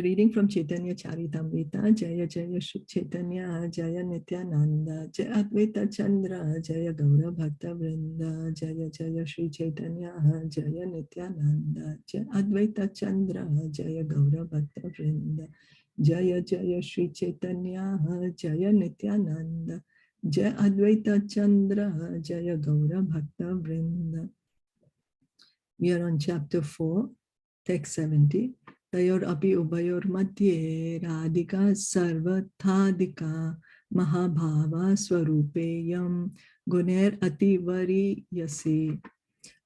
Reading from Caitanya Caritamrita. Jaya Jaya Shri Chaitanya, Jaya Nityananda, Jaya Advaita Chandra, Jaya Gaura Bhakta Vrinda, Jaya Jaya Shri Chaitanya, Jaya Nityananda, Jaya Advaita Chandra, Jaya Gaura Bhakta Vrinda, Jaya Jaya Shri Chaitanya, Jaya Nityananda, Jaya Advaita Chandra, Jaya Gaura Bhakta Vrinda. We are on chapter 4, text 70. Tayor api ubayor madhye radhika sarvathadika mahabhava swarupeyam guner ativari yasi.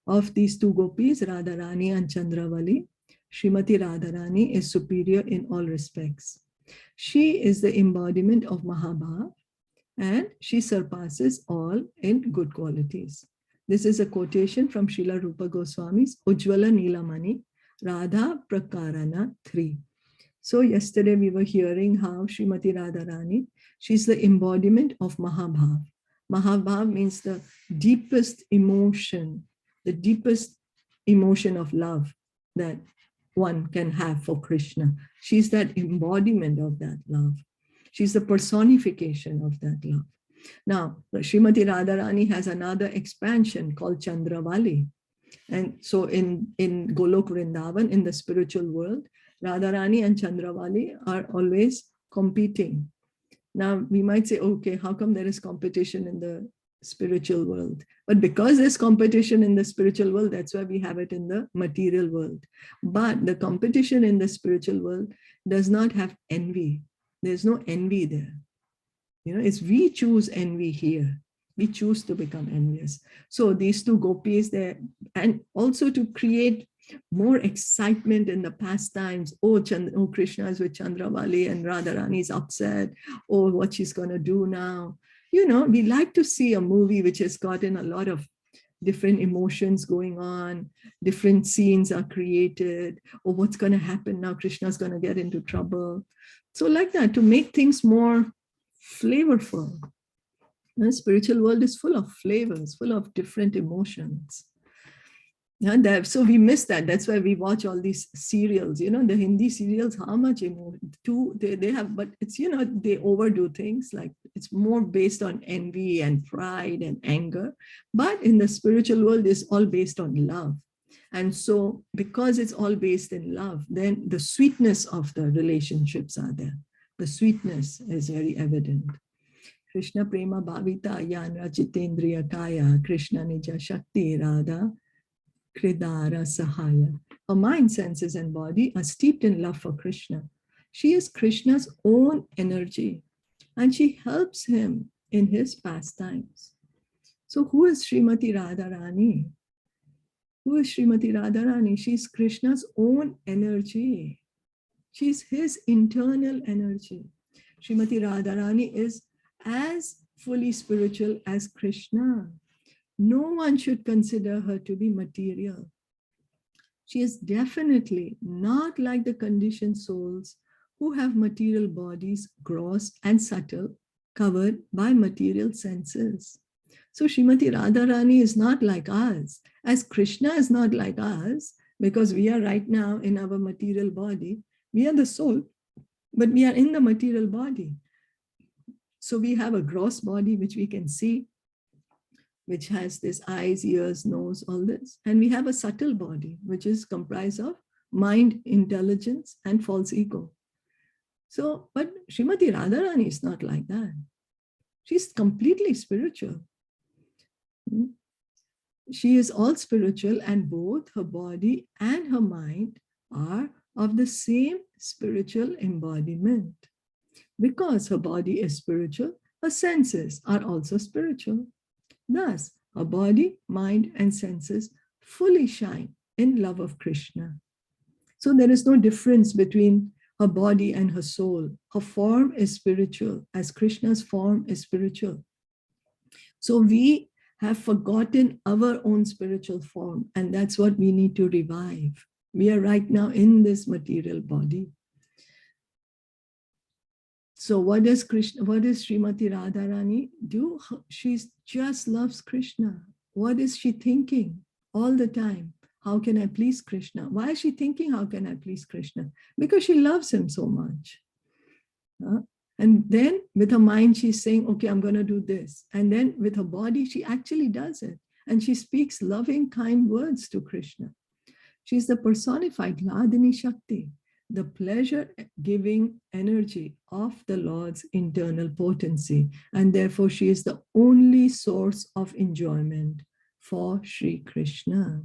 Of these two gopis, Radharani and Chandravali, Srimati Radharani is superior in all respects. She is the embodiment of Mahabhav and she surpasses all in good qualities. This is a quotation from Srila Rupa Goswami's Ujjvala Nilamani, Radha Prakarana 3. So yesterday we were hearing how Srimati Radharani, she's the embodiment of Mahabhav. Mahabhav means the deepest emotion of love that one can have for Krishna. She's that embodiment of that love. She's the personification of that love. Now, Srimati Radharani has another expansion called Chandravali. And so in Golok Vrindavan, in the spiritual world, Radharani and Chandravali are always competing. Now, we might say, okay, how come there is competition in the spiritual world? But because there's competition in the spiritual world, that's why we have it in the material world. But the competition in the spiritual world does not have envy. There's no envy there. You know, it's we choose envy here. We choose to become envious. So these two gopis there, and also to create more excitement in the pastimes. Oh, Krishna is with Chandravali and Radharani is upset. Oh, what she's going to do now. You know, we like to see a movie which has gotten a lot of different emotions going on. Different scenes are created. Oh, what's going to happen now? Krishna's going to get into trouble. So like that, to make things more flavorful. The spiritual world is full of flavors, full of different emotions. Yeah, so we miss that. That's why we watch all these serials. You know, the Hindi serials, how much emotion they have, but it's, you know, they overdo things. Like it's more based on envy and pride and anger. But in the spiritual world, it's all based on love. And so because it's all based in love, then the sweetness of the relationships are there. The sweetness is very evident. Krishna prema bhavita yanra chitendriya kaya Krishna nija shakti radha kridara sahaya. Her mind, senses and body are steeped in love for Krishna. She is Krishna's own energy and she helps him in his pastimes. So who is Srimati Radharani? Who is Srimati Radharani? She's Krishna's own energy. She's his internal energy. Srimati Radharani is as fully spiritual as Krishna. No one should consider her to be material. She is definitely not like the conditioned souls who have material bodies, gross and subtle, covered by material senses. So Srimati Radharani is not like us, as Krishna is not like us, because we are right now in our material body. We are the soul, but we are in the material body. So we have a gross body, which we can see, which has this eyes, ears, nose, all this. And we have a subtle body, which is comprised of mind, intelligence, and false ego. So, but Srimati Radharani is not like that. She's completely spiritual. She is all spiritual, and both her body and her mind are of the same spiritual embodiment. Because her body is spiritual, her senses are also spiritual. Thus, her body, mind, and senses fully shine in love of Krishna. So there is no difference between her body and her soul. Her form is spiritual, as Krishna's form is spiritual. So we have forgotten our own spiritual form, and that's what we need to revive. We are right now in this material body. So what does Srimati Radharani do? She just loves Krishna. What is she thinking all the time? how can I please Krishna? Why is she thinking, how can I please Krishna? Because she loves him so much. And then with her mind, she's saying, okay, I'm going to do this. And then with her body, she actually does it. And she speaks loving, kind words to Krishna. She's the personified Hladini Shakti, the pleasure-giving energy of the Lord's internal potency. And therefore, she is the only source of enjoyment for Sri Krishna.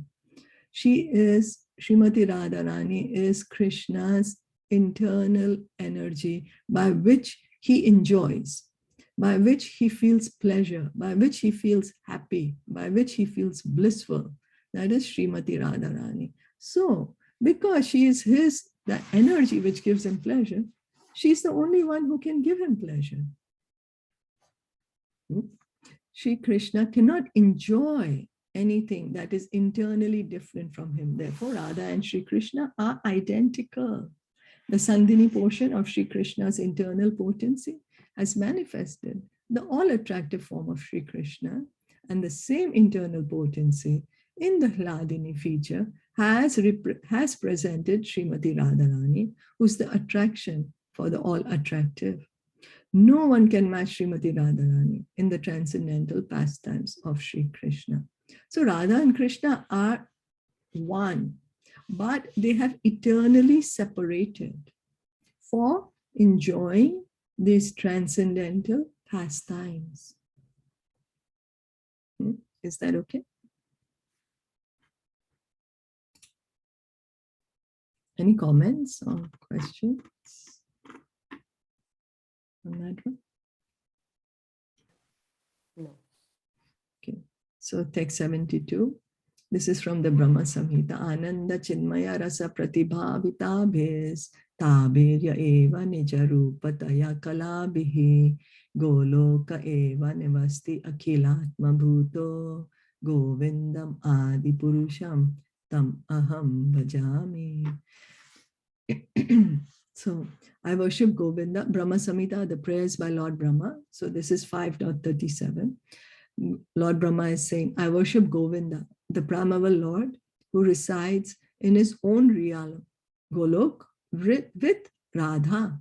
Srimati Radharani is Krishna's internal energy by which he enjoys, by which he feels pleasure, by which he feels happy, by which he feels blissful. That is Srimati Radharani. So, because she is the energy which gives him pleasure, she's the only one who can give him pleasure. Sri Krishna cannot enjoy anything that is internally different from him. Therefore, Radha and Sri Krishna are identical. The Sandhini portion of Sri Krishna's internal potency has manifested the all-attractive form of Sri Krishna, and the same internal potency in the Hladini feature has presented Srimati Radharani, who's the attraction for the all-attractive. No one can match Srimati Radharani in the transcendental pastimes of Sri Krishna. So Radha and Krishna are one, but they have eternally separated for enjoying these transcendental pastimes. Is that okay? Any comments or questions on that one? No. Okay, so text 72. This is from the Brahma Samhita. Ananda Chinmaya Rasa Pratibhavita Bhes Tabirya Eva Nijarupataya Kalabhihi Goloka Eva Nivasti Akhilatma Bhuto Govindam Adi Purusham Tam Aham Bhajami. So I worship Govinda. Brahma Samhita, the prayers by Lord Brahma. So this is 5.37. Lord Brahma is saying, I worship Govinda, the primeval Lord who resides in his own realm, Golok, with Radha,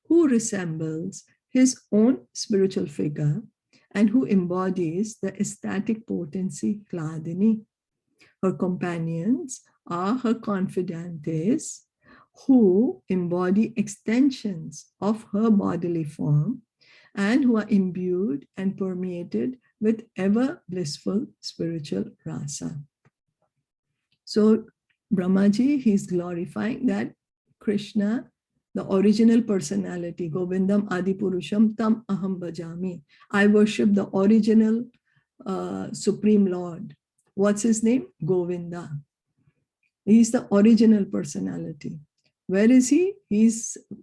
who resembles his own spiritual figure and who embodies the ecstatic potency Hladini. Her companions are her confidantes who embody extensions of her bodily form and who are imbued and permeated with ever blissful spiritual rasa. So Brahmaji, he's glorifying that Krishna, the original personality, Govindam Adi Purusham Tam Aham Bhajami. I worship the original Supreme Lord. What's his name? Govinda. He's the original personality. Where is he?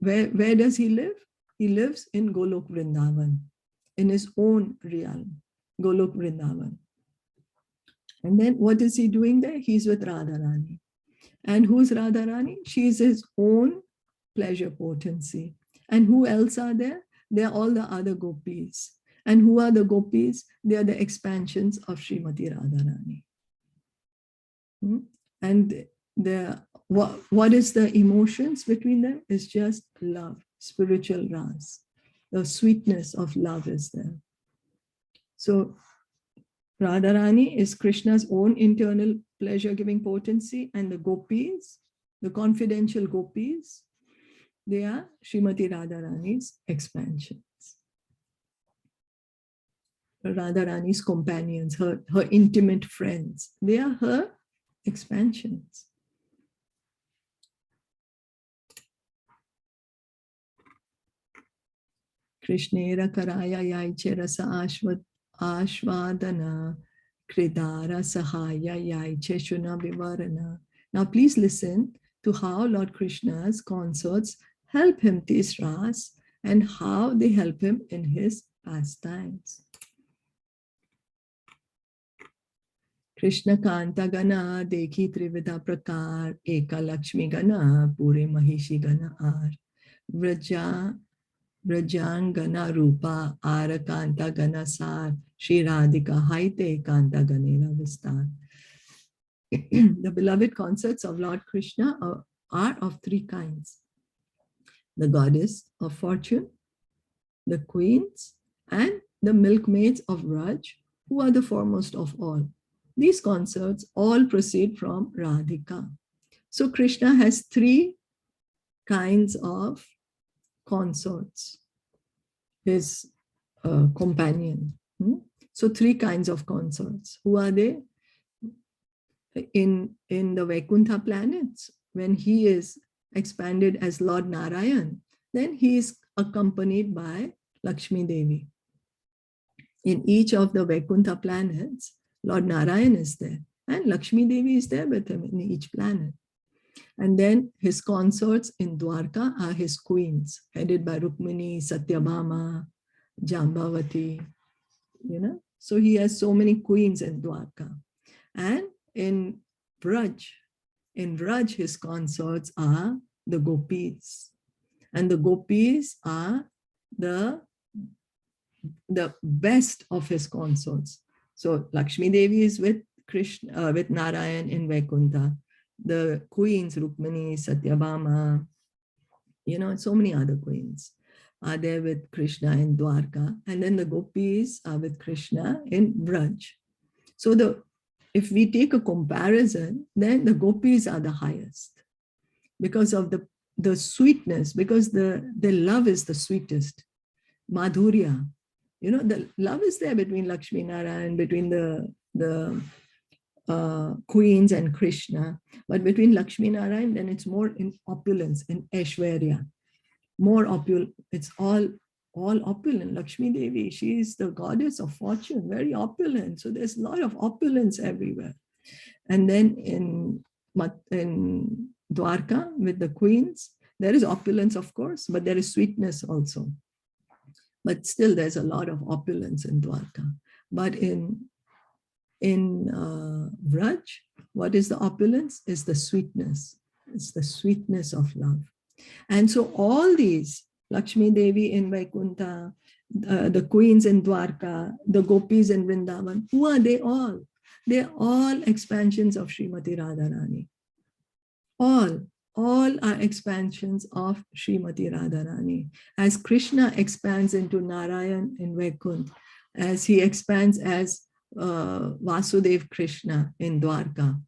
Where does he live? He lives in Golok Vrindavan, in his own realm, Golok Vrindavan. And then what is he doing there? He's with Radharani. And who's Radharani? She is his own pleasure potency. And who else are there? They are all the other gopis. And who are the gopis? They are the expansions of Srimati Radharani. And what is the emotions between them? It's just love, spiritual ras. The sweetness of love is there. So Radharani is Krishna's own internal pleasure-giving potency, and the gopis, the confidential gopis, they are Srimati Radharani's expansions. Radharani's companions, her intimate friends, they are her expansions. Krishnera Karaya Yaiche Rasa Ashvadana Kridara Sahaya Yaiche Shuna Vivarana. Now please listen to how Lord Krishna's consorts help him taste ras and how they help him in his pastimes. Krishna Kanta Gana Dekhi Trividha Prakar Eka Lakshmi Gana Pure Mahishi Gana Ar Vrajangana Rupa Ara Kanta Gana Sar Shri Radhika Haite Kanta Ganera Vistar. the beloved consorts of Lord Krishna are of three kinds: the goddess of fortune, the queens, and the milkmaids of Raj, who are the foremost of all. These consorts all proceed from Radhika. So Krishna has three kinds of consorts, his companion. So three kinds of consorts. Who are they? In the Vaikuntha planets, when he is expanded as Lord Narayan, then he is accompanied by Lakshmi Devi. In each of the Vaikuntha planets, Lord Narayan is there, and Lakshmi Devi is there with him in each planet. And then his consorts in Dwarka are his queens, headed by Rukmini, Satyabhama, Jambavati, So he has so many queens in Dwarka. And in Braj, his consorts are the gopis. And the gopis are the best of his consorts. So Lakshmi Devi is with Krishna, with Narayan in Vaikuntha. The queens, Rukmini, Satyabhama, so many other queens are there with Krishna in Dwarka. And then the gopis are with Krishna in Braj. So if we take a comparison, then the gopis are the highest because of the sweetness, because the love is the sweetest. Madhurya. The love is there between Lakshmi Narayan, between the queens and Krishna. But between Lakshmi Narayan, then it's more in opulence, in Aishwarya. More opulent. It's all opulent. Lakshmi Devi, she is the goddess of fortune, very opulent. So there's a lot of opulence everywhere. And then in Dwarka with the queens, there is opulence, of course, but there is sweetness also. But still, there's a lot of opulence in Dwarka. But in Vraj, what is the opulence? Is the sweetness. It's the sweetness of love. And so all these, Lakshmi Devi in Vaikuntha, the queens in Dwarka, the gopis in Vrindavan, who are they all? They're all expansions of Srimati Radharani. All are expansions of Srimati Radharani. As Krishna expands into Narayan in Vaikuntha, as he expands as Vasudev Krishna in Dwarka,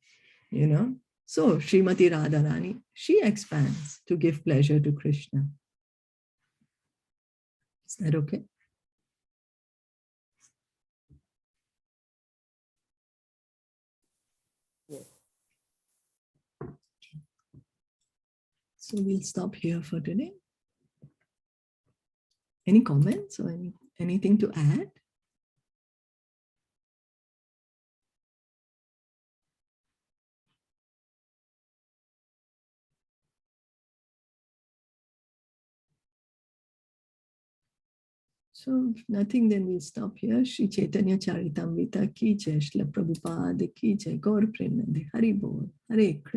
So Srimati Radharani, she expands to give pleasure to Krishna. Is that okay? Yes. So we'll stop here for today. Any comments or anything to add? So if nothing, then we'll stop here. Shri Caitanya Caritamrita ki jai, Srila Prabhupada ki jai, Gaur Premanande, Hari Bol, Hare Krishna.